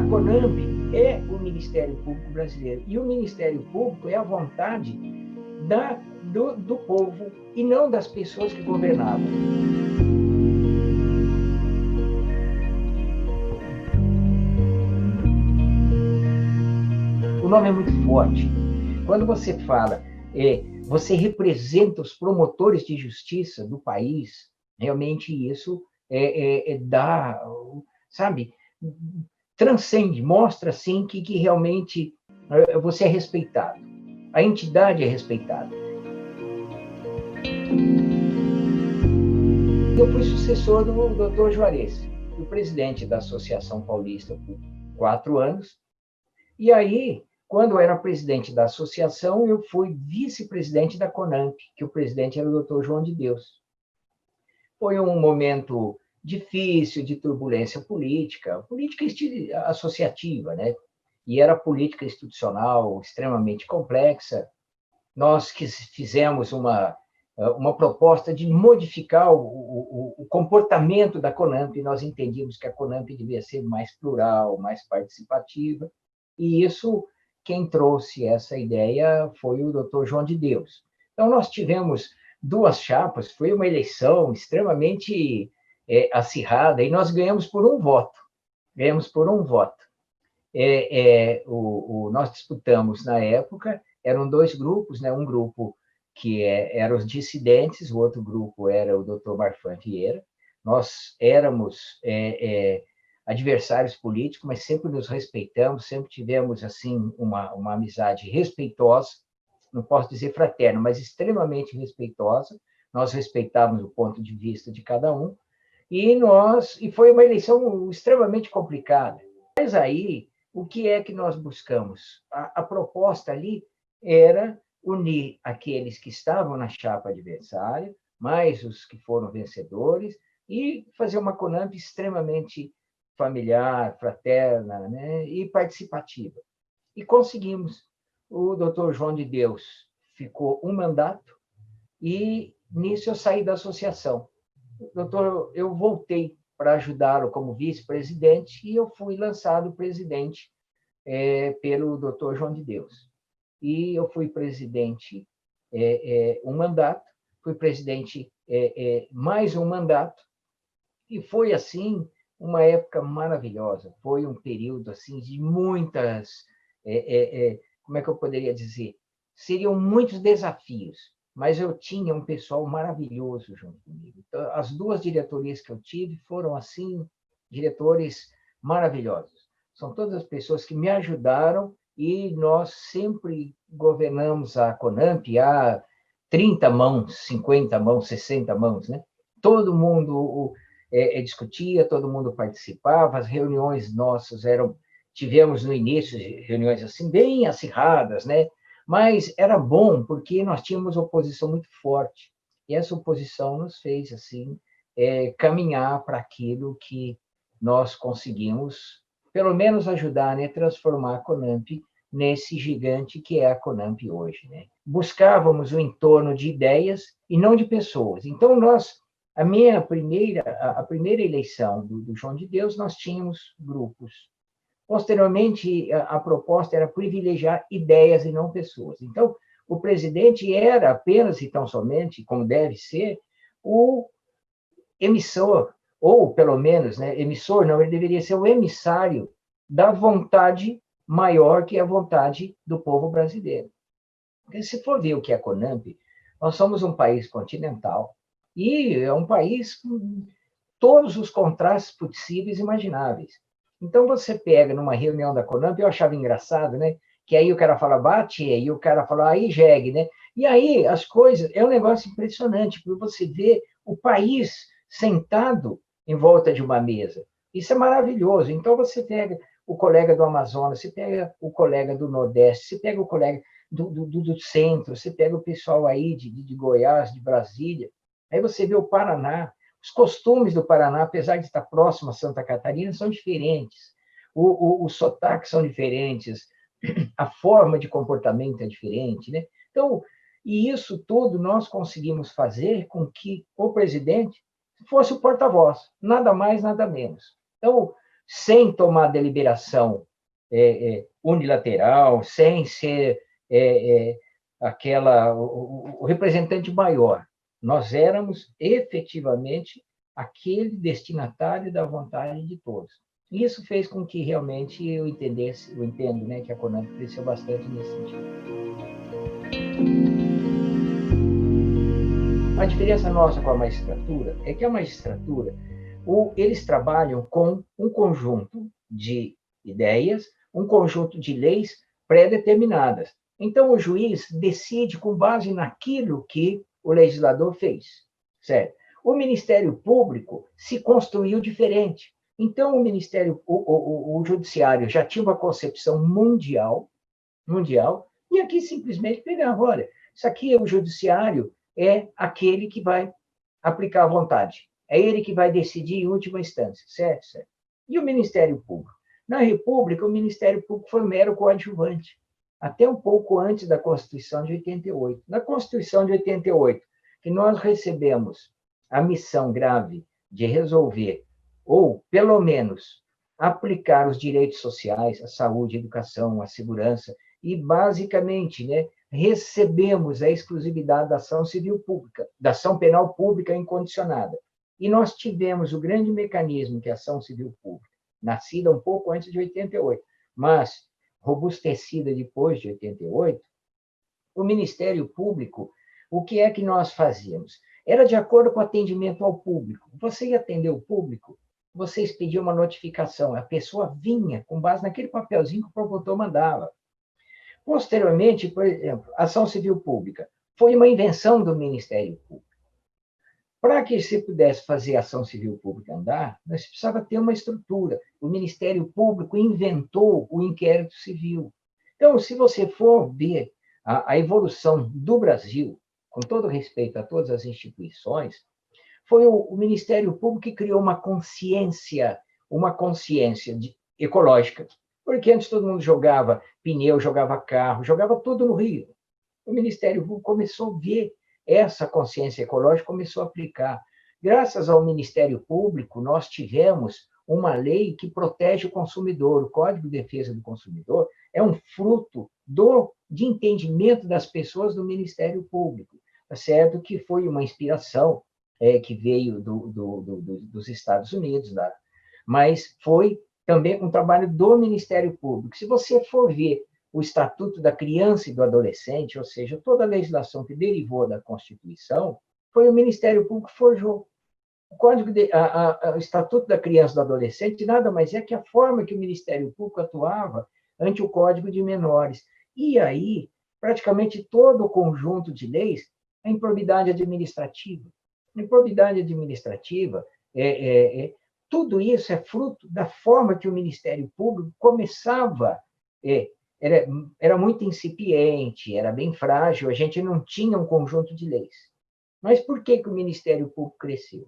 CONAMP é o Ministério Público brasileiro. E o Ministério Público é a vontade do povo e não das pessoas que governavam. O nome é muito forte. Quando você fala, você representa os promotores de justiça do país, realmente isso dá, sabe, transcende, mostra assim que realmente você é respeitado. A entidade é respeitada. Eu fui sucessor do Dr. Juarez, o presidente da Associação Paulista por 4 anos. E aí, quando eu era presidente da associação, eu fui vice-presidente da CONAMP, que o presidente era o Dr. João de Deus. Foi um momento difícil, de turbulência política associativa, né? E era política institucional extremamente complexa. Nós fizemos uma proposta de modificar o comportamento da CONAMP. Nós entendíamos que a CONAMP devia ser mais plural, mais participativa, e isso, quem trouxe essa ideia foi o Dr. João de Deus. Então, nós tivemos 2 chapas, foi uma eleição extremamente acirrada, e nós ganhamos por 1 voto. Ganhamos por 1 voto. Nós disputamos, na época, eram 2 grupos, né? Um grupo que eram os dissidentes, o outro grupo era o Dr. Marfan Vieira. Nós éramos adversários políticos, mas sempre nos respeitamos, sempre tivemos assim uma amizade respeitosa, não posso dizer fraterna, mas extremamente respeitosa. Nós respeitávamos o ponto de vista de cada um, e foi uma eleição extremamente complicada. Mas aí, o que é que nós buscamos? A proposta ali era unir aqueles que estavam na chapa adversária, mais os que foram vencedores, e fazer uma CONAMP extremamente familiar, fraterna, né, e participativa. E conseguimos. O Dr. João de Deus ficou 1 mandato, e nisso eu saí da associação. Doutor, eu voltei para ajudá-lo como vice-presidente, e eu fui lançado presidente pelo Dr. João de Deus. E eu fui presidente 1 mandato, fui presidente mais 1 mandato, e foi, assim, uma época maravilhosa. Foi um período assim de muitas, como é que eu poderia dizer? Seriam muitos desafios, mas eu tinha um pessoal maravilhoso junto comigo. Então, as 2 diretorias que eu tive foram, assim, diretores maravilhosos. São todas as pessoas que me ajudaram, e nós sempre governamos a CONAMP a 30 mãos, 50 mãos, 60 mãos, né? Todo mundo discutia, todo mundo participava, as reuniões nossas tivemos no início reuniões assim bem acirradas, né? Mas era bom porque nós tínhamos oposição muito forte, e essa oposição nos fez assim caminhar para aquilo que nós conseguimos, pelo menos ajudar, né, transformar a CONAMP nesse gigante que é a CONAMP hoje, né? Buscávamos o entorno de ideias e não de pessoas. Então a primeira eleição do João de Deus, nós tínhamos grupos. Posteriormente, a proposta era privilegiar ideias e não pessoas. Então, o presidente era apenas e tão somente, como deve ser, o emissor, ou pelo menos, né, emissor não, ele deveria ser o emissário da vontade maior, que é a vontade do povo brasileiro. Porque se for ver o que é a CONAMP, nós somos um país continental, e é um país com todos os contrastes possíveis e imagináveis. Então, você pega numa reunião da CONAMP, eu achava engraçado, né? Que aí o cara fala bate, e o cara fala aí jegue, né? E aí as coisas, é um negócio impressionante, porque você vê o país sentado em volta de uma mesa. Isso é maravilhoso. Então, você pega o colega do Amazonas, você pega o colega do Nordeste, você pega o colega do Centro, você pega o pessoal aí de Goiás, de Brasília, aí você vê o Paraná. Os costumes do Paraná, apesar de estar próximo a Santa Catarina, são diferentes. Os sotaques são diferentes, a forma de comportamento é diferente, né? Então, e isso tudo nós conseguimos fazer com que o presidente fosse o porta-voz, nada mais, nada menos. Então, sem tomar deliberação unilateral, sem ser o representante maior. Nós éramos, efetivamente, aquele destinatário da vontade de todos. Isso fez com que realmente eu entendo, né, que a Conamp cresceu bastante nesse sentido. A diferença nossa com a magistratura é que a magistratura, eles trabalham com um conjunto de ideias, um conjunto de leis pré-determinadas. Então, o juiz decide com base naquilo que o legislador fez, certo? O Ministério Público se construiu diferente. Então, o Judiciário já tinha uma concepção mundial, e aqui simplesmente pegava, olha, isso aqui é o Judiciário, é aquele que vai aplicar a vontade. É ele que vai decidir em última instância, certo? E o Ministério Público? Na República, o Ministério Público foi mero coadjuvante, até um pouco antes da Constituição de 88. Na Constituição de 88, que nós recebemos a missão grave de resolver, ou, pelo menos, aplicar os direitos sociais, a saúde, a educação, a segurança, e, basicamente, né, recebemos a exclusividade da ação civil pública, da ação penal pública incondicionada. E nós tivemos o grande mecanismo que é a ação civil pública, nascida um pouco antes de 88, mas robustecida depois de 88, o Ministério Público, o que é que nós fazíamos? Era de acordo com o atendimento ao público. Você ia atender o público, você expedia uma notificação, a pessoa vinha com base naquele papelzinho que o promotor mandava. Posteriormente, por exemplo, a ação civil pública foi uma invenção do Ministério Público. Para que se pudesse fazer a ação civil pública andar, nós precisava ter uma estrutura. O Ministério Público inventou o inquérito civil. Então, se você for ver a evolução do Brasil, com todo respeito a todas as instituições, foi o Ministério Público que criou uma consciência ecológica. Porque antes todo mundo jogava pneu, jogava carro, jogava tudo no rio. O Ministério Público começou a ver essa consciência ecológica, começou a aplicar. Graças ao Ministério Público, nós tivemos uma lei que protege o consumidor. O Código de Defesa do Consumidor é um fruto de entendimento das pessoas do Ministério Público, tá certo? Que foi uma inspiração que veio dos Estados Unidos, mas foi também um trabalho do Ministério Público. Se você for ver o Estatuto da Criança e do Adolescente, ou seja, toda a legislação que derivou da Constituição, foi o Ministério Público que forjou. O Estatuto da Criança e do Adolescente nada mais é que a forma que o Ministério Público atuava ante o Código de Menores. E aí, praticamente todo o conjunto de leis é improbidade administrativa. A improbidade administrativa tudo isso é fruto da forma que o Ministério Público começava. Era muito incipiente, era bem frágil, a gente não tinha um conjunto de leis. Mas por que o Ministério Público cresceu?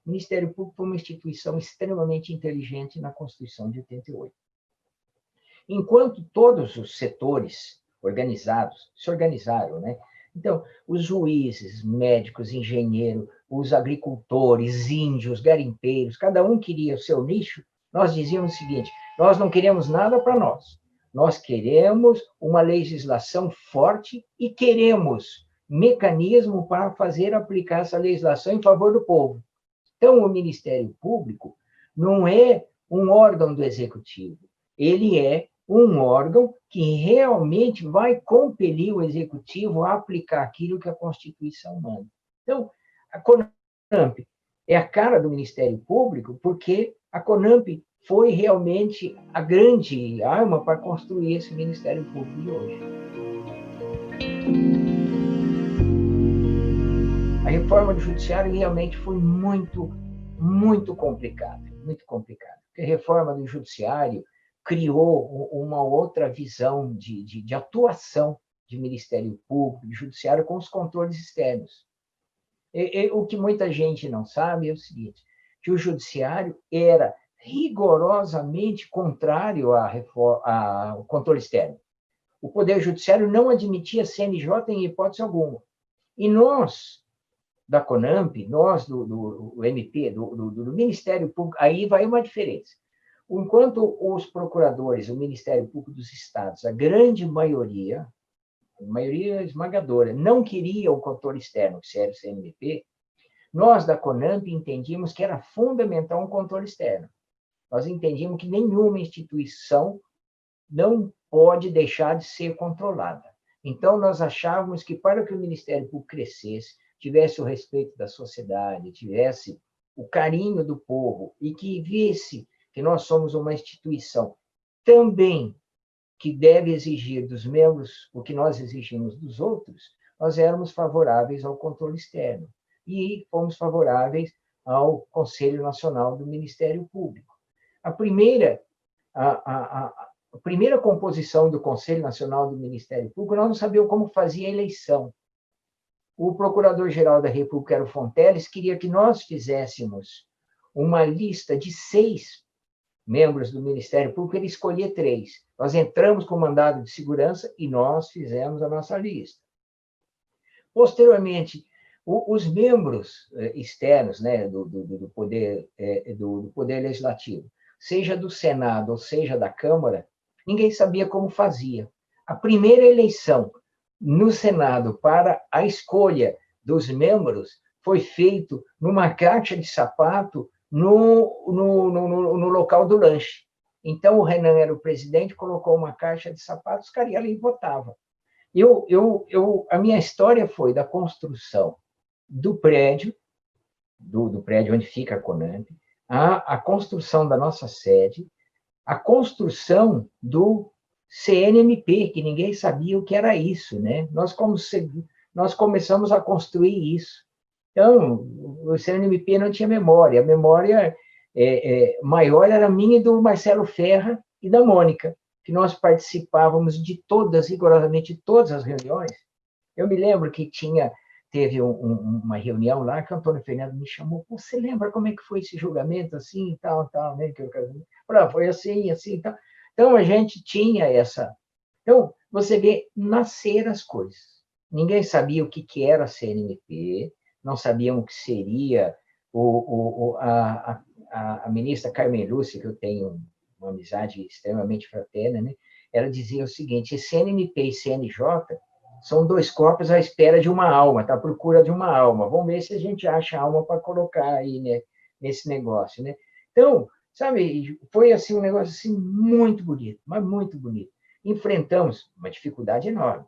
O Ministério Público foi uma instituição extremamente inteligente na Constituição de 88. Enquanto todos os setores organizados se organizaram, né? Então, os juízes, médicos, engenheiros, os agricultores, índios, garimpeiros, cada um queria o seu nicho, nós dizíamos o seguinte: nós não queremos nada para nós. Nós queremos uma legislação forte e queremos mecanismo para fazer aplicar essa legislação em favor do povo. Então, o Ministério Público não é um órgão do Executivo, ele é um órgão que realmente vai compelir o Executivo a aplicar aquilo que a Constituição manda. Então, a Conamp é a cara do Ministério Público porque a Conamp foi realmente a grande arma para construir esse Ministério Público de hoje. A reforma do Judiciário realmente foi muito, muito complicada, muito complicada. Porque a reforma do Judiciário criou uma outra visão de atuação de Ministério Público, de Judiciário, com os controles externos. O que muita gente não sabe é o seguinte, que o Judiciário era rigorosamente contrário ao controle externo. O Poder Judiciário não admitia CNJ em hipótese alguma. E nós, da Conamp, nós do MP, do Ministério Público, aí vai uma diferença. enquanto os procuradores, o Ministério Público dos Estados, a maioria esmagadora, não queria o controle externo, que era o CNMP, nós, da CONAMP, entendíamos que era fundamental um controle externo. Nós entendíamos que nenhuma instituição não pode deixar de ser controlada. Então, nós achávamos que para que o Ministério Público crescesse, tivesse o respeito da sociedade, tivesse o carinho do povo e que visse que nós somos uma instituição também que deve exigir dos membros o que nós exigimos dos outros, nós éramos favoráveis ao controle externo e fomos favoráveis ao Conselho Nacional do Ministério Público. A primeira composição do Conselho Nacional do Ministério Público, nós não sabíamos como fazia a eleição. O Procurador-Geral da República, era o Fonteles, queria que nós fizéssemos uma lista de 6 membros do Ministério Público, ele escolhia 3. Nós entramos com mandado de segurança e nós fizemos a nossa lista. Posteriormente, os membros externos, né, do poder legislativo, seja do Senado ou seja da Câmara, ninguém sabia como fazia. A primeira eleição no Senado para a escolha dos membros foi feito numa caixa de sapato no local do lanche. Então, o Renan era o presidente, colocou uma caixa de sapatos, os caras iam ali e votavam. A minha história foi da construção do prédio, do prédio onde fica a CONAMP, a construção da nossa sede, a construção do CNMP, que ninguém sabia o que era isso, né? Nós começamos a construir isso. Então, o CNMP não tinha memória. A memória maior era minha e do Marcelo Ferra e da Mônica, que nós participávamos de rigorosamente todas as reuniões. Eu me lembro que teve uma reunião lá que o Antônio Fernando me chamou. Você lembra como é que foi esse julgamento, assim, e tal, né? Que eu falei, foi assim, assim, tal. Então, a gente tinha essa... Então, você vê nascer as coisas. Ninguém sabia o que era a CNMP, não sabiam o que seria a ministra Carmen Lúcia, que eu tenho uma amizade extremamente fraterna, né? Ela dizia o seguinte: CNMP e CNJ são 2 corpos à espera de uma alma, está à procura de uma alma. Vamos ver se a gente acha alma para colocar aí, né, nesse negócio, né? Então, sabe, foi assim um negócio assim muito bonito, mas muito bonito. Enfrentamos uma dificuldade enorme.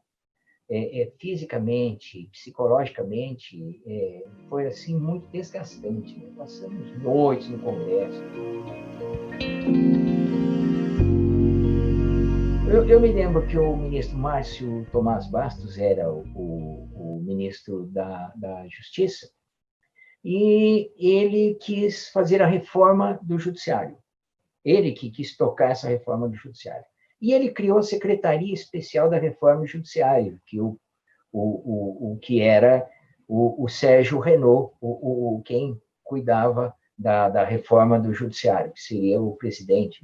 Fisicamente, psicologicamente, foi assim muito desgastante, né? Passamos noites no Congresso. Eu me lembro que o ministro Márcio Tomás Bastos era o ministro da Justiça, e ele quis fazer a reforma do Judiciário. Ele que quis tocar essa reforma do Judiciário. E ele criou a Secretaria Especial da Reforma do Judiciário, que era o Sérgio Renault, quem cuidava da reforma do Judiciário, que seria o presidente,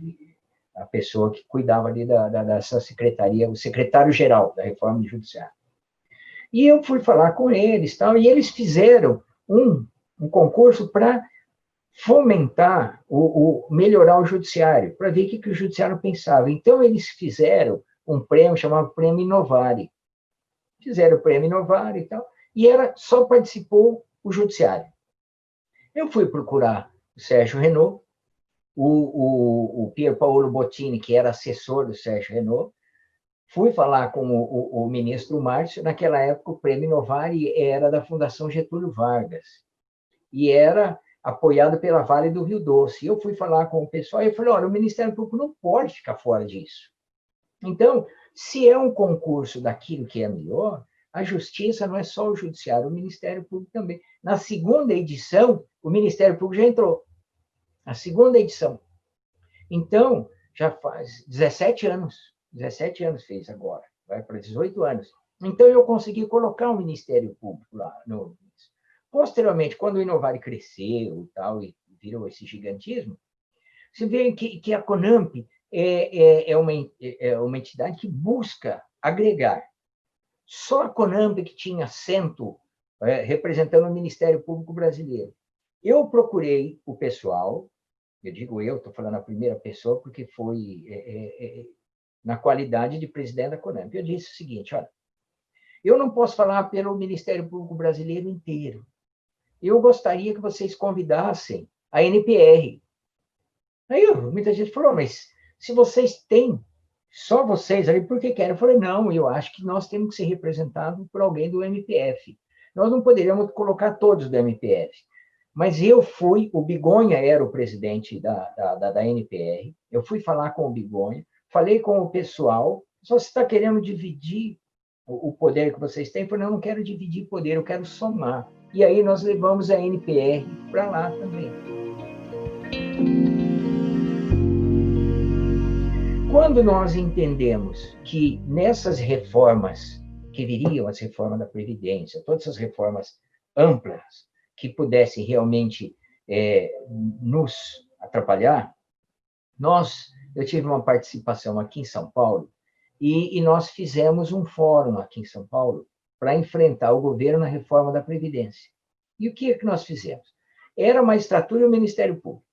a pessoa que cuidava ali dessa secretaria, o secretário-geral da reforma do Judiciário. E eu fui falar com eles, e eles fizeram um concurso para fomentar, melhorar o judiciário, para ver o que o judiciário pensava. Então, eles fizeram um prêmio chamado Prêmio Inovare. Fizeram o Prêmio Inovare e tal, e só participou o judiciário. Eu fui procurar o Sérgio Renault, o Pier Paolo Bottini, que era assessor do Sérgio Renault, fui falar com o ministro Márcio. Naquela época, o Prêmio Inovare era da Fundação Getúlio Vargas, e era apoiado pela Vale do Rio Doce. Eu fui falar com o pessoal e eu falei, olha, o Ministério Público não pode ficar fora disso. Então, se é um concurso daquilo que é melhor, a Justiça não é só o Judiciário, o Ministério Público também. Na segunda edição, o Ministério Público já entrou. Na segunda edição. Então, já faz 17 anos. 17 anos fez agora. Vai para 18 anos. Então, eu consegui colocar o Ministério Público lá. Posteriormente, quando o Inovare cresceu e virou esse gigantismo, você vê que a CONAMP é uma entidade que busca agregar. Só a CONAMP que tinha assento representando o Ministério Público brasileiro. Eu procurei o pessoal, Eu digo eu, estou falando a primeira pessoa, porque foi na qualidade de presidente da CONAMP. Eu disse o seguinte, olha, eu não posso falar pelo Ministério Público Brasileiro inteiro. Eu gostaria que vocês convidassem a NPR. Aí muita gente falou, mas se vocês têm, só vocês ali, por que querem? Eu falei, não, eu acho que nós temos que ser representados por alguém do MPF. Nós não poderíamos colocar todos do MPF. Mas eu fui, o Bigonha era o presidente da NPR, eu fui falar com o Bigonha, falei com o pessoal, só se está querendo dividir o poder que vocês têm, eu falei, não, eu não quero dividir poder, eu quero somar. E aí nós levamos a NPR para lá também. Quando nós entendemos que nessas reformas que viriam, as reformas da Previdência, todas essas reformas amplas, que pudessem realmente nos atrapalhar, eu tive uma participação aqui em São Paulo, e nós fizemos um fórum aqui em São Paulo para enfrentar o governo na reforma da Previdência. E o que nós fizemos? Era a magistratura e o Ministério Público.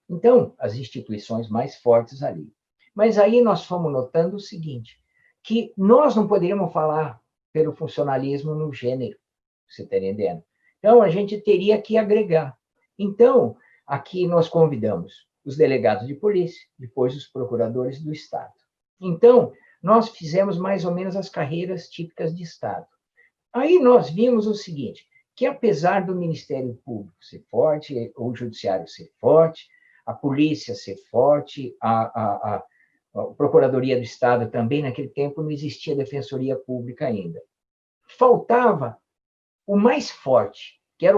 Então, as instituições mais fortes ali. Mas aí nós fomos notando o seguinte, que nós não poderíamos falar pelo funcionalismo no gênero, você está entendendo? Então, a gente teria que agregar. Então, aqui nós convidamos os delegados de polícia, depois os procuradores do Estado. Então, nós fizemos mais ou menos as carreiras típicas de Estado. Aí nós vimos o seguinte, que apesar do Ministério Público ser forte, o Judiciário ser forte, a polícia ser forte, a Procuradoria do Estado também, naquele tempo não existia Defensoria Pública ainda. Faltava o mais forte, que era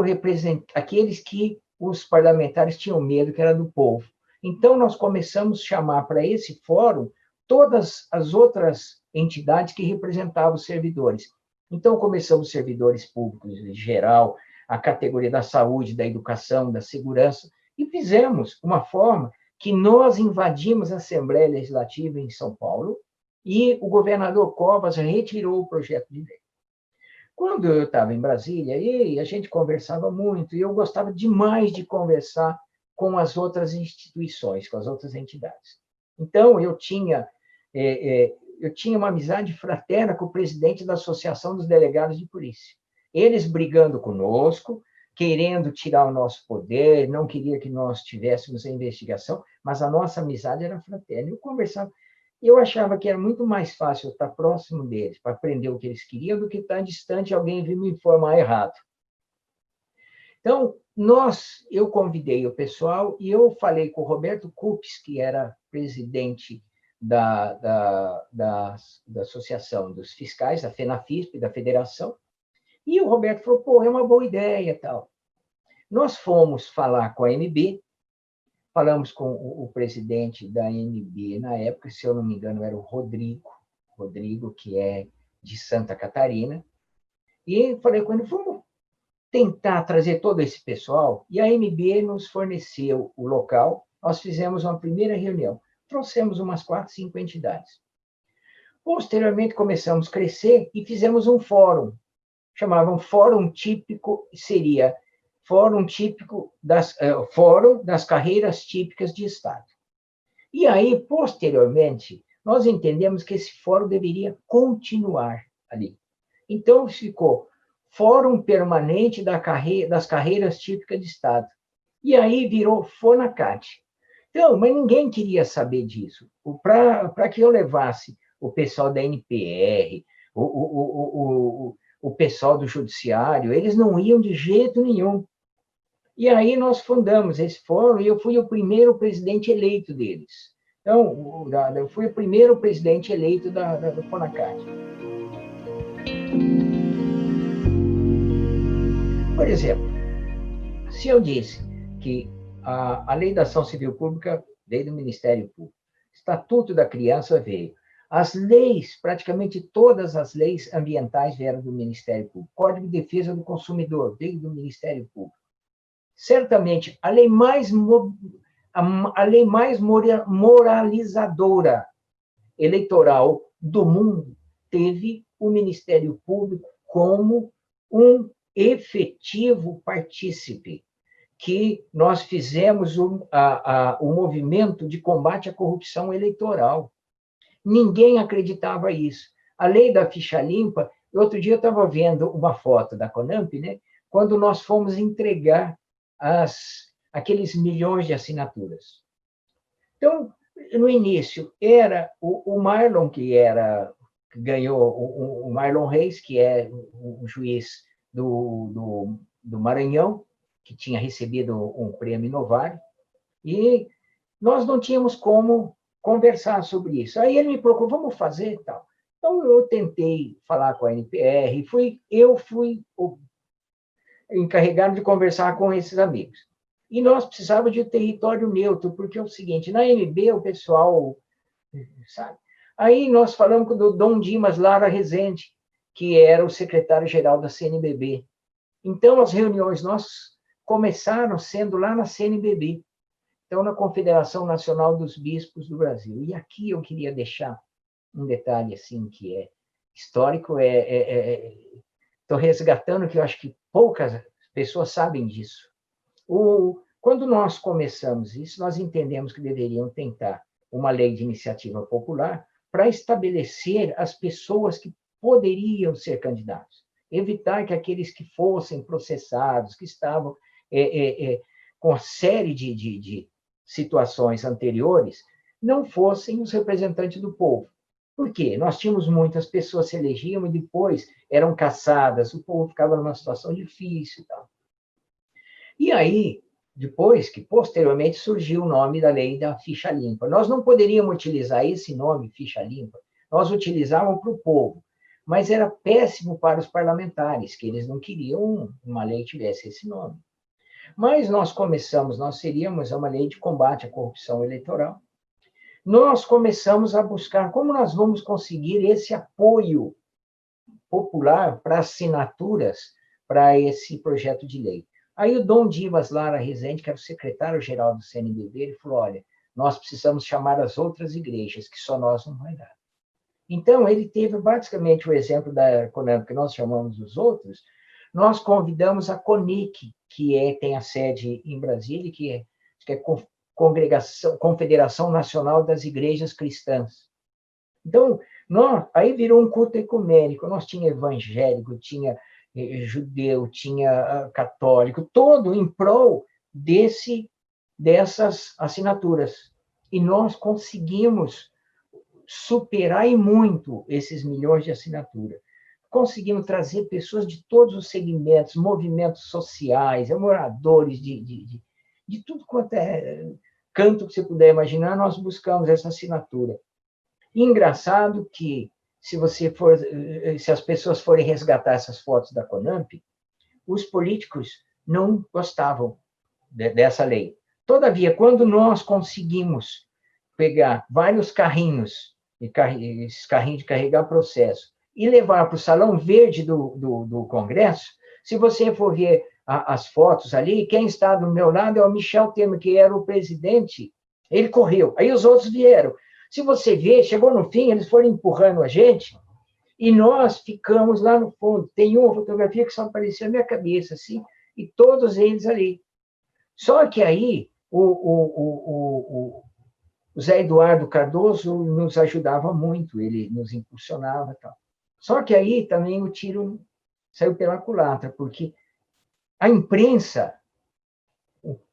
aqueles que os parlamentares tinham medo, que era do povo. Então, nós começamos a chamar para esse fórum todas as outras entidades que representavam os servidores. Então, começamos servidores públicos em geral, a categoria da saúde, da educação, da segurança, e fizemos uma forma que nós invadimos a Assembleia Legislativa em São Paulo e o governador Covas retirou o projeto de lei. Quando eu estava em Brasília, a gente conversava muito, e eu gostava demais de conversar com as outras instituições, com as outras entidades. Então, eu tinha uma amizade fraterna com o presidente da Associação dos Delegados de Polícia. Eles brigando conosco, querendo tirar o nosso poder, não queria que nós tivéssemos a investigação, mas a nossa amizade era fraterna. Eu conversava, eu achava que era muito mais fácil estar próximo deles, para aprender o que eles queriam, do que estar distante e alguém vir me informar errado. Então, eu convidei o pessoal e eu falei com o Roberto Cupes, que era presidente da Associação dos Fiscais, da FENAFISP, da Federação, e o Roberto falou, pô, é uma boa ideia e tal. Nós fomos falar com a AMB, falamos com o presidente da AMB na época, se eu não me engano, era o Rodrigo, que é de Santa Catarina, e falei com ele, vamos tentar trazer todo esse pessoal, e a AMB nos forneceu o local, nós fizemos uma primeira reunião, trouxemos umas 4, 5 entidades. Posteriormente, começamos a crescer e fizemos um fórum, chamavam Fórum Típico, seria Fórum das Carreiras Típicas de Estado. E aí, posteriormente, nós entendemos que esse fórum deveria continuar ali. Então, ficou Fórum Permanente das Carreiras Típicas de Estado. E aí virou FONACAT. Então, mas ninguém queria saber disso. Para que eu levasse o pessoal da NPR, o pessoal do Judiciário, eles não iam de jeito nenhum. E aí nós fundamos esse fórum e eu fui o primeiro presidente eleito deles. Então, eu fui o primeiro presidente eleito do FONACAT. Por exemplo, se eu disse que a Lei da Ação Civil Pública veio do Ministério Público, Estatuto da Criança veio, as leis, praticamente todas as leis ambientais vieram do Ministério Público, Código de Defesa do Consumidor veio do Ministério Público. Certamente, a lei mais moralizadora eleitoral do mundo teve o Ministério Público como um efetivo partícipe. que nós fizemos o movimento de combate à corrupção eleitoral. Ninguém acreditava isso. A lei da ficha limpa, outro dia eu estava vendo uma foto da CONAMP, né, quando nós fomos entregar aqueles milhões de assinaturas. Então, no início, era o Marlon, que ganhou, o Marlon Reis, que é o juiz do Maranhão, que tinha recebido um prêmio Novari, e nós não tínhamos como conversar sobre isso. Aí ele me procurou, vamos fazer e tal. Então, eu tentei falar com a NPR, eu fui o encarregado de conversar com esses amigos. E nós precisávamos de território neutro, porque é o seguinte, na MB o pessoal, sabe? Aí nós falamos com o Dom Dimas Lara Rezende, que era o secretário-geral da CNBB. Então, as reuniões nossas começaram sendo lá na CNBB, então, na Confederação Nacional dos Bispos do Brasil. E aqui eu queria deixar um detalhe assim que é histórico, estou resgatando, que eu acho que poucas pessoas sabem disso. Quando nós começamos isso, nós entendemos que deveriam tentar uma lei de iniciativa popular para estabelecer as pessoas que poderiam ser candidatos, evitar que aqueles que fossem processados, que estavam com a série de situações anteriores, não fossem os representantes do povo. Por quê? Nós tínhamos muitas pessoas que se elegiam e depois eram caçadas, o povo ficava numa situação difícil e tal. E aí, depois que posteriormente surgiu o nome da lei da ficha limpa. Nós não poderíamos utilizar esse nome, ficha limpa, nós utilizávamos para o povo, mas era péssimo para os parlamentares, que eles não queriam uma lei que tivesse esse nome. Mas nós seríamos uma lei de combate à corrupção eleitoral. Nós começamos a buscar como nós vamos conseguir esse apoio popular para assinaturas para esse projeto de lei. Aí o Dom Dimas Lara Rezende, que era o secretário-geral do CNBB, ele falou, olha, nós precisamos chamar as outras igrejas, que só nós não vai dar. Então, ele teve basicamente o exemplo da CONAMP, que nós chamamos os outros, nós convidamos a CONIC, que tem a sede em Brasília, que é Confederação Nacional das Igrejas Cristãs. Então, aí virou um culto ecumênico, nós tinha evangélico, tinha judeu, tinha católico, todo em prol dessas assinaturas. E nós conseguimos superar e muito esses milhões de assinaturas. Conseguimos trazer pessoas de todos os segmentos, movimentos sociais, moradores de tudo quanto é canto que você puder imaginar, nós buscamos essa assinatura. Engraçado que, se as pessoas forem resgatar essas fotos da CONAMP, os políticos não gostavam dessa lei. Todavia, quando nós conseguimos pegar vários carrinhos, esses carrinhos de carregar processo, e levar para o Salão Verde do Congresso, se você for ver as fotos ali, quem está do meu lado é o Michel Temer, que era o presidente, ele correu, aí os outros vieram. Se você ver, chegou no fim, eles foram empurrando a gente, e nós ficamos lá no fundo. Tem uma fotografia que só apareceu na minha cabeça, assim, e todos eles ali. Só que aí, o Zé Eduardo Cardoso nos ajudava muito, ele nos impulsionava e tal. Só que aí também o tiro saiu pela culatra, porque a imprensa,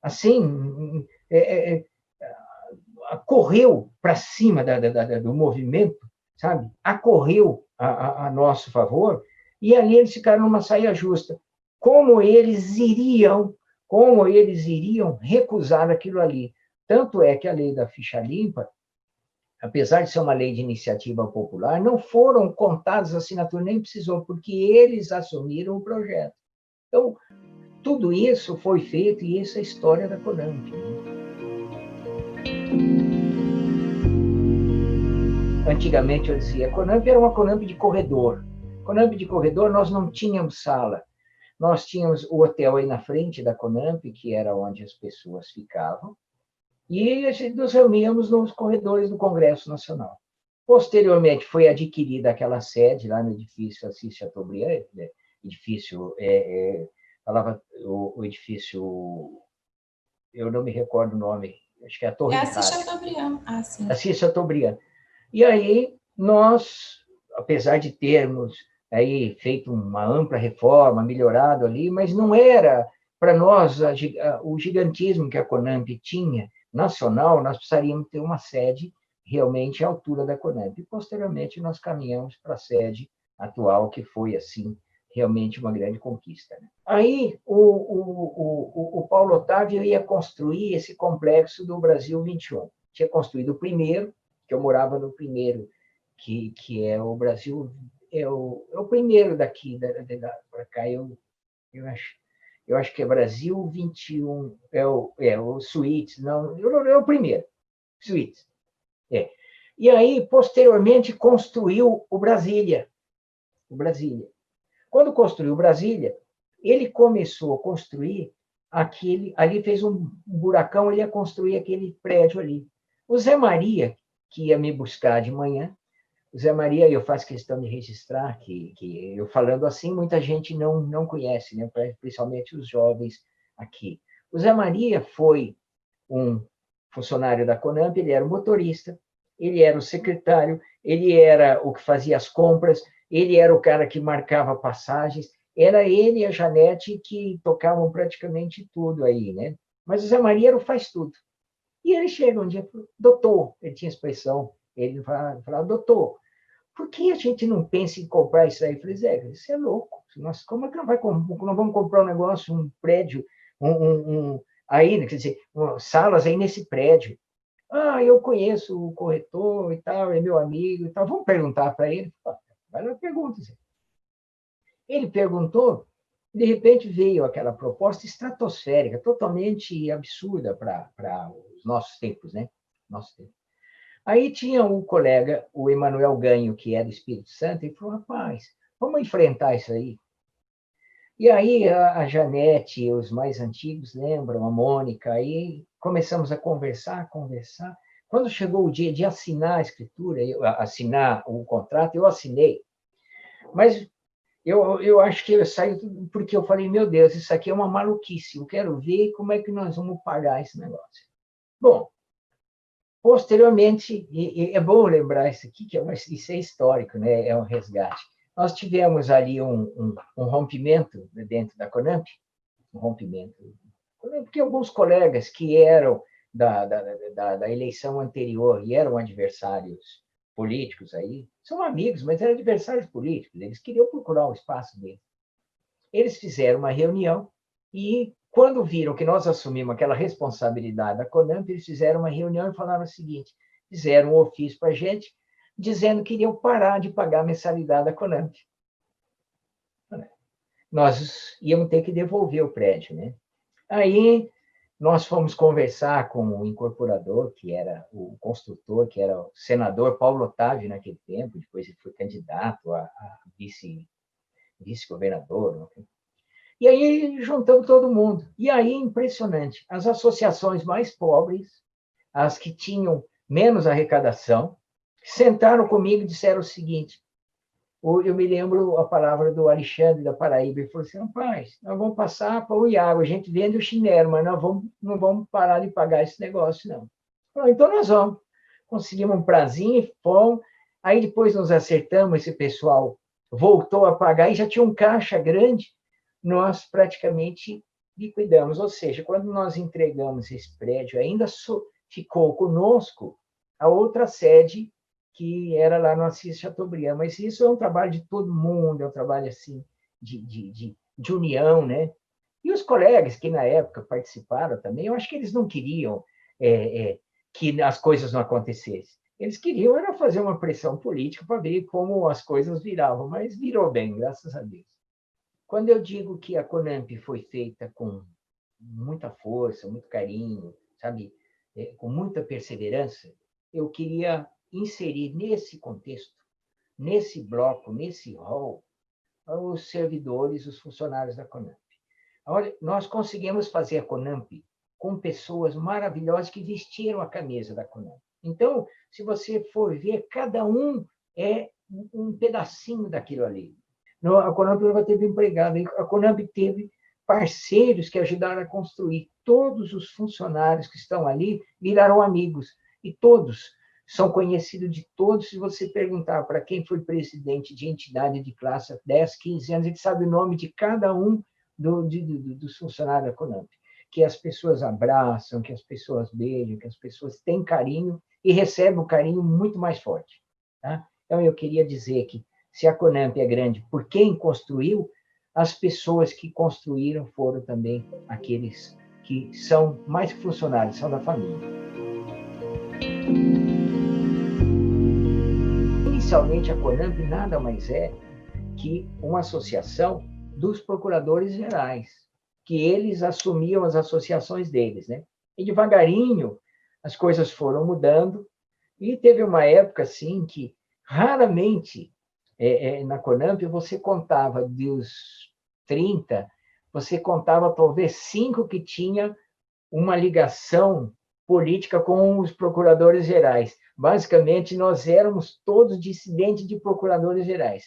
assim, correu para cima do movimento, sabe? Acorreu a nosso favor, e ali eles ficaram numa saia justa. Como eles iriam recusar aquilo ali? Tanto é que a lei da ficha limpa, apesar de ser uma lei de iniciativa popular, não foram contadas assinaturas, nem precisou, porque eles assumiram o projeto. Então, tudo isso foi feito, e isso é a história da CONAMP. Antigamente, eu dizia, a CONAMP era uma CONAMP de corredor. CONAMP de corredor, nós não tínhamos sala. Nós tínhamos o hotel aí na frente da CONAMP, que era onde as pessoas ficavam, e a gente nos reuníamos nos corredores do Congresso Nacional. Posteriormente, foi adquirida aquela sede lá no edifício Assis Chateaubriand, edifício, o edifício eu não me recordo o nome, acho que é a Torre É de Assis Rádio. Chateaubriand. Ah, sim. Assis Chateaubriand. E aí, nós, apesar de termos aí feito uma ampla reforma, melhorado ali, mas não era para nós o gigantismo que a Conamp tinha, nacional, nós precisaríamos ter uma sede realmente à altura da Conamp. E, posteriormente, nós caminhamos para a sede atual, que foi, assim, realmente uma grande conquista. Aí, o Paulo Otávio ia construir esse complexo do Brasil 21. Tinha construído o primeiro, que eu morava no primeiro, que é o Brasil, é o primeiro daqui, para cá, eu acho que é Brasil 21, o Suítes, não, é o primeiro, Suítes. É. E aí, posteriormente, construiu o Brasília. O Brasília. Quando construiu Brasília, ele começou a construir ali fez um buracão, ele ia construir aquele prédio ali. O Zé Maria, que ia me buscar de manhã, o Zé Maria, eu faço questão de registrar que eu falando assim, muita gente não conhece, né? Principalmente os jovens aqui. O Zé Maria foi um funcionário da Conamp, ele era o motorista, ele era o secretário, ele era o que fazia as compras, ele era o cara que marcava passagens, era ele e a Janete que tocavam praticamente tudo aí, né? Mas o Zé Maria era o faz tudo. E ele chega um dia e falou, doutor, ele tinha expressão, ele falava, doutor, por que a gente não pensa em comprar isso aí? Eu falei, Zé, isso é louco. Nós, como é que não vamos comprar um negócio, um prédio, aí, quer dizer, salas aí nesse prédio? Ah, eu conheço o corretor e tal, é meu amigo e tal. Vamos perguntar para ele. Vai lá, pergunta. Ele perguntou, de repente veio aquela proposta estratosférica, totalmente absurda para os nossos tempos, né? Nosso tempo. Aí tinha um colega, o Emanuel Ganho, que é do Espírito Santo, e falou, rapaz, vamos enfrentar isso aí. E aí a Janete e os mais antigos lembram, a Mônica, aí começamos a conversar. Quando chegou o dia de assinar a escritura, assinar o contrato, eu assinei. Mas eu acho que eu saí porque eu falei, meu Deus, isso aqui é uma maluquice, eu quero ver como é que nós vamos pagar esse negócio. Bom, posteriormente, e é bom lembrar isso aqui, isso é histórico, né? É um resgate. Nós tivemos ali um rompimento dentro da Conamp, um rompimento, porque alguns colegas que eram da eleição anterior e eram adversários políticos aí, são amigos, mas eram adversários políticos, eles queriam procurar o espaço deles. Eles fizeram uma reunião e, quando viram que nós assumimos aquela responsabilidade da Conamp, eles fizeram uma reunião e falaram o seguinte, fizeram um ofício para a gente, dizendo que iriam parar de pagar a mensalidade da Conamp. Nós íamos ter que devolver o prédio, né? Aí nós fomos conversar com o incorporador, que era o construtor, que era o senador Paulo Otávio naquele tempo, depois ele foi candidato a vice-governador. E aí juntamos todo mundo. E aí, impressionante, as associações mais pobres, as que tinham menos arrecadação, sentaram comigo e disseram o seguinte, eu me lembro a palavra do Alexandre da Paraíba, ele falou assim, rapaz, nós vamos passar para o Iago, a gente vende o chinelo, mas não vamos parar de pagar esse negócio, não. Então nós vamos. Conseguimos um prazinho e fomos, aí depois nos acertamos, esse pessoal voltou a pagar e já tinha um caixa grande, nós praticamente liquidamos, ou seja, quando nós entregamos esse prédio, ainda ficou conosco a outra sede que era lá no Assis Chateaubriand. Mas isso é um trabalho de todo mundo, é um trabalho assim de união, né? E os colegas que na época participaram também, eu acho que eles não queriam que as coisas não acontecessem. Eles queriam era fazer uma pressão política para ver como as coisas viravam, mas virou bem, graças a Deus. Quando eu digo que a Conamp foi feita com muita força, muito carinho, sabe, com muita perseverança, eu queria inserir nesse contexto, nesse bloco, nesse hall, os servidores, os funcionários da Conamp. Olha, nós conseguimos fazer a Conamp com pessoas maravilhosas que vestiram a camisa da Conamp. Então, se você for ver, cada um é um pedacinho daquilo ali. A Conamp nunca teve empregado, a Conamp teve parceiros que ajudaram a construir. Todos os funcionários que estão ali viraram amigos, e todos são conhecidos de todos. Se você perguntar para quem foi presidente de entidade de classe há 10, 15 anos, ele sabe o nome de cada um dos funcionários da Conamp, que as pessoas abraçam, que as pessoas beijam, que as pessoas têm carinho e recebem um carinho muito mais forte. Tá? Então, eu queria dizer que, se a Conamp é grande por quem construiu, as pessoas que construíram foram também aqueles que são mais que funcionários, são da família. Inicialmente, a Conamp nada mais é que uma associação dos procuradores gerais, que eles assumiam as associações deles, né? E devagarinho as coisas foram mudando, e teve uma época assim que raramente na Conamp você contava dos 30, você contava talvez 5 que tinha uma ligação política com os procuradores gerais. Basicamente, nós éramos todos dissidentes de procuradores gerais.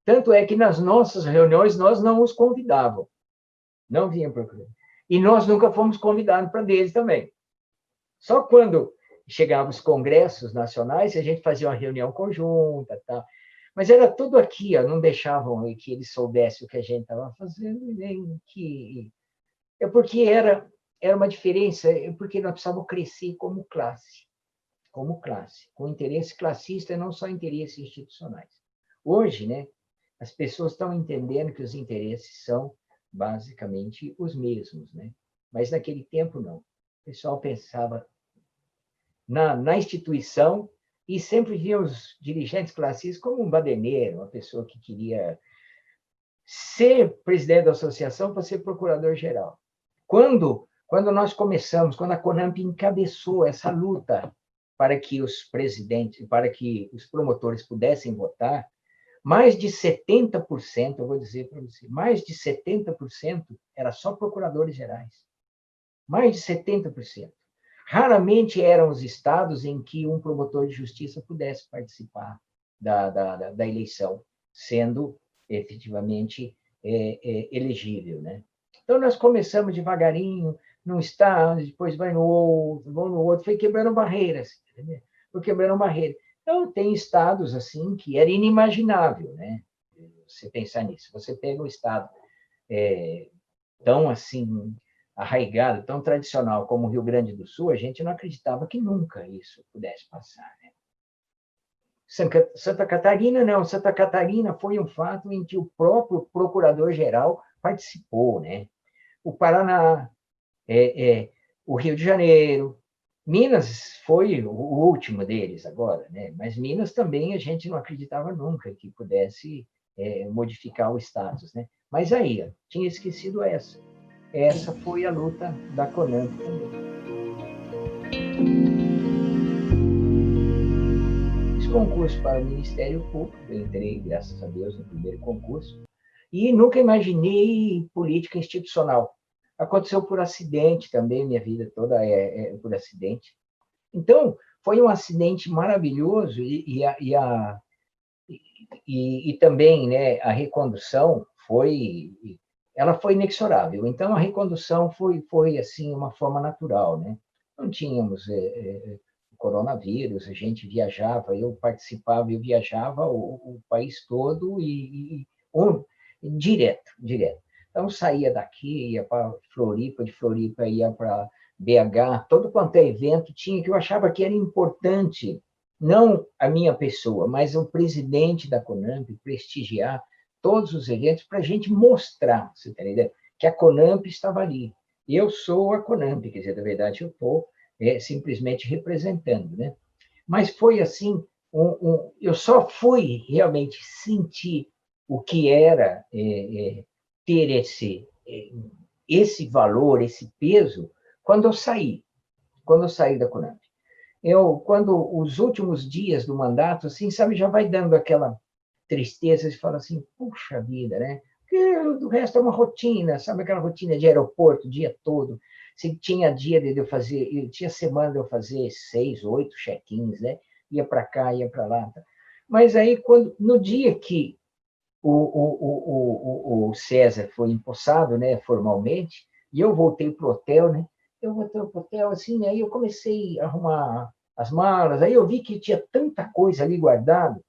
Tanto é que nas nossas reuniões nós não os convidávamos, não vinham procurador. E nós nunca fomos convidados para deles também. Só quando chegavam os congressos nacionais, a gente fazia uma reunião conjunta, tá? Mas era tudo aqui, ó, não deixavam que eles soubessem o que a gente estava fazendo, nem que... É porque era uma diferença, porque nós precisávamos crescer como classe, com interesse classista e não só interesses institucionais. Hoje, né, as pessoas estão entendendo que os interesses são basicamente os mesmos, né? Mas naquele tempo não. O pessoal pensava na instituição e sempre via os dirigentes classistas como um baderneiro, uma pessoa que queria ser presidente da associação para ser procurador-geral. Quando nós começamos, quando a Conamp encabeçou essa luta para que os presidentes, para que os promotores pudessem votar, mais de 70%, eu vou dizer para você, mais de 70% era só procuradores gerais. Mais de 70%. Raramente eram os estados em que um promotor de justiça pudesse participar da eleição, sendo efetivamente elegível, né? Então, nós começamos devagarinho, num estado, depois vai no outro, foi quebrando barreiras, entendeu? Foi quebrando barreiras. Então, tem estados assim que era inimaginável, né? Você pensar nisso. Você pega um estado tão assim arraigado, tão tradicional como o Rio Grande do Sul, a gente não acreditava que nunca isso pudesse passar, né? Santa Catarina não. Santa Catarina foi um fato em que o próprio procurador-geral participou, né? O Paraná, o Rio de Janeiro, Minas foi o último deles agora, né? Mas Minas também a gente não acreditava nunca que pudesse modificar o status, né? Mas aí, tinha esquecido essa. Essa foi a luta da Conamp também. Fiz concurso para o Ministério Público, eu entrei, graças a Deus, no primeiro concurso, e nunca imaginei política institucional. Aconteceu por acidente também, minha vida toda é por acidente. Então, foi um acidente maravilhoso e também, né, a recondução ela foi inexorável. Então, a recondução foi assim, uma forma natural, né? Não tínhamos coronavírus, a gente viajava, eu participava, eu viajava o país todo direto. Então, saía daqui, ia para Floripa, de Floripa ia para BH, todo quanto é evento tinha, que eu achava que era importante, não a minha pessoa, mas o presidente da Conamp prestigiar todos os eventos para a gente mostrar, você está entendendo? Que a Conamp estava ali. Eu sou a Conamp, quer dizer, na verdade, eu estou simplesmente representando, né? Mas foi assim, eu só fui realmente sentir o que era ter esse valor, esse peso, quando eu saí da Conamp. Quando os últimos dias do mandato, assim, sabe, já vai dando aquela tristeza, você fala assim, puxa vida, né? Porque o resto é uma rotina, sabe aquela rotina de aeroporto o dia todo? Se tinha dia de eu fazer, tinha semana de eu fazer 6, 8 check-ins, né? Ia para cá, ia para lá. Tá? Mas aí, no dia que o César foi empossado, né, formalmente, e eu voltei para o hotel, né? Eu voltei para o hotel, assim, aí eu comecei a arrumar as malas, aí eu vi que tinha tanta coisa ali guardada,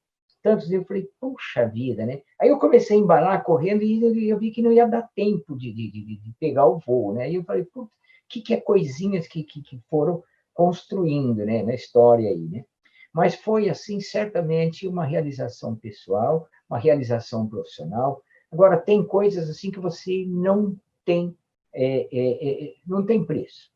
tantos, eu falei, puxa vida, né? Aí eu comecei a embalar, correndo, e eu vi que não ia dar tempo de pegar o voo, né? Aí eu falei, putz, que é coisinhas que foram construindo, né, na história aí, né? Mas foi, assim, certamente uma realização pessoal, uma realização profissional. Agora, tem coisas assim que você tem, não tem preço.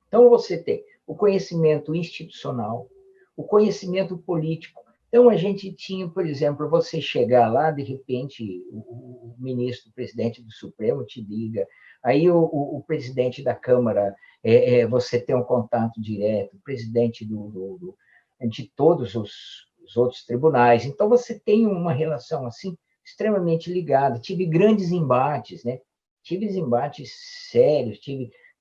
Então, você tem o conhecimento institucional, o conhecimento político. Então, a gente tinha, por exemplo, você chegar lá, de repente, o ministro, o presidente do Supremo te liga, aí o presidente da Câmara, você tem um contato direto, o presidente de todos os outros tribunais. Então, você tem uma relação assim extremamente ligada. Tive grandes embates, né? Tive embates sérios,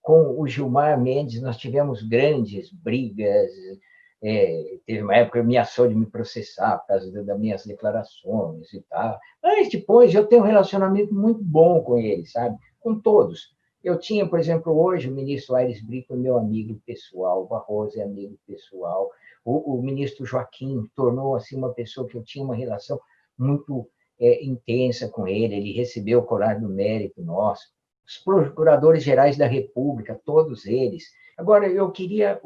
com o Gilmar Mendes, nós tivemos grandes brigas. Teve uma época que ele ameaçou de me processar por causa das minhas declarações e tal. Mas depois eu tenho um relacionamento muito bom com ele, sabe? Com todos. Eu tinha, por exemplo, hoje o ministro Aires Brito é meu amigo pessoal, o Barroso é amigo pessoal, o ministro Joaquim tornou assim uma pessoa que eu tinha uma relação muito intensa com ele, ele recebeu o colar do mérito nosso, os procuradores gerais da República, todos eles. Agora, eu queria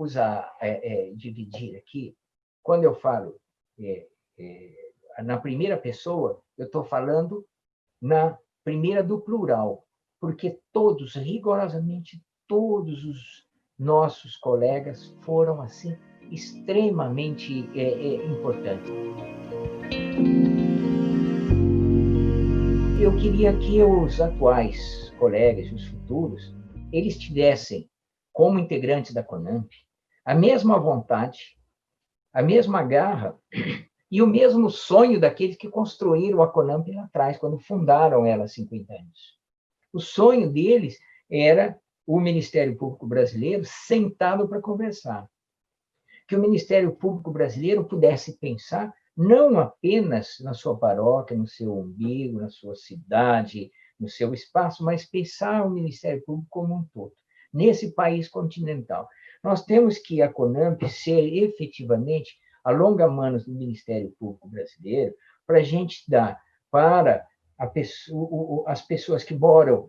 dividir aqui, quando eu falo na primeira pessoa, eu estou falando na primeira do plural, porque todos, rigorosamente todos os nossos colegas foram, assim, extremamente importantes. Eu queria que os atuais colegas, os futuros, eles tivessem, como integrantes da CONAMP, a mesma vontade, a mesma garra e o mesmo sonho daqueles que construíram a CONAMP lá atrás, quando fundaram ela há 50 anos. O sonho deles era o Ministério Público Brasileiro sentado para conversar. Que o Ministério Público Brasileiro pudesse pensar não apenas na sua paróquia, no seu umbigo, na sua cidade, no seu espaço, mas pensar o Ministério Público como um todo, nesse país continental. Nós temos que a CONAMP ser efetivamente a longa-manos do Ministério Público Brasileiro para a gente dar para as pessoas que moram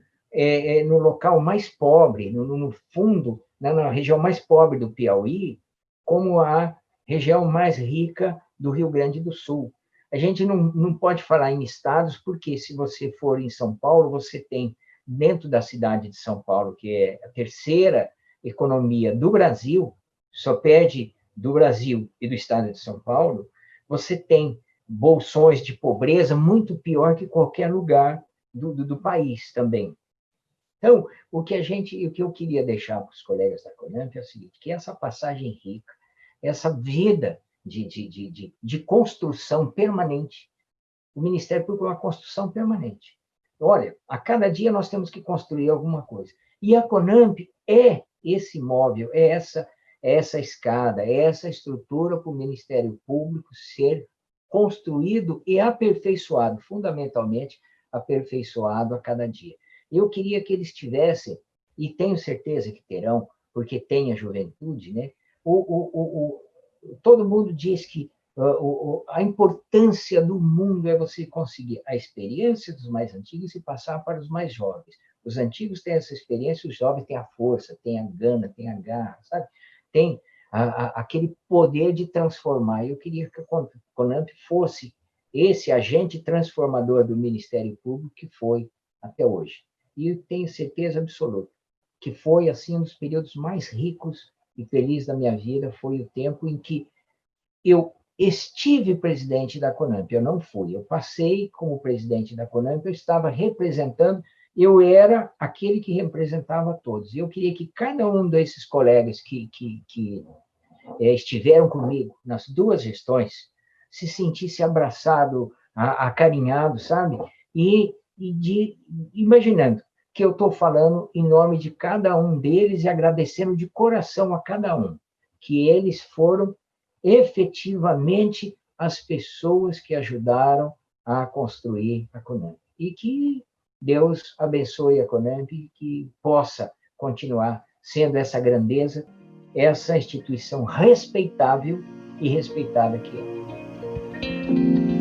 no local mais pobre, no fundo, na região mais pobre do Piauí, como a região mais rica do Rio Grande do Sul. A gente não pode falar em estados, porque se você for em São Paulo, você tem, dentro da cidade de São Paulo, que é a terceira economia do Brasil, só perde do Brasil e do estado de São Paulo, você tem bolsões de pobreza muito pior que qualquer lugar do país também. Então, o que eu queria deixar para os colegas da CONAMP é o seguinte, que essa passagem rica, essa vida de construção permanente, o Ministério Público é uma construção permanente. Olha, a cada dia nós temos que construir alguma coisa. E a CONAMP é esse móvel, é essa escada, é essa estrutura para o Ministério Público ser construído e aperfeiçoado, fundamentalmente aperfeiçoado a cada dia. Eu queria que eles tivessem, e tenho certeza que terão, porque tem a juventude, né? Todo mundo diz que a importância do mundo é você conseguir a experiência dos mais antigos e passar para os mais jovens. Os antigos têm essa experiência, os jovens têm a força, têm a gana, têm a garra, sabe? Tem aquele poder de transformar. Eu queria que a CONAMP fosse esse agente transformador do Ministério Público que foi até hoje. E eu tenho certeza absoluta que foi, assim, um dos períodos mais ricos e felizes da minha vida, foi o tempo em que eu estive presidente da CONAMP, eu não fui, eu passei como presidente da CONAMP, eu estava representando, eu era aquele que representava todos. Eu queria que cada um desses colegas que estiveram comigo nas duas gestões se sentisse abraçado, acarinhado, sabe? Imaginando que eu estou falando em nome de cada um deles e agradecendo de coração a cada um, que eles foram efetivamente as pessoas que ajudaram a construir a CONAMP. E que Deus abençoe a CONAMP e que possa continuar sendo essa grandeza, essa instituição respeitável e respeitada que é.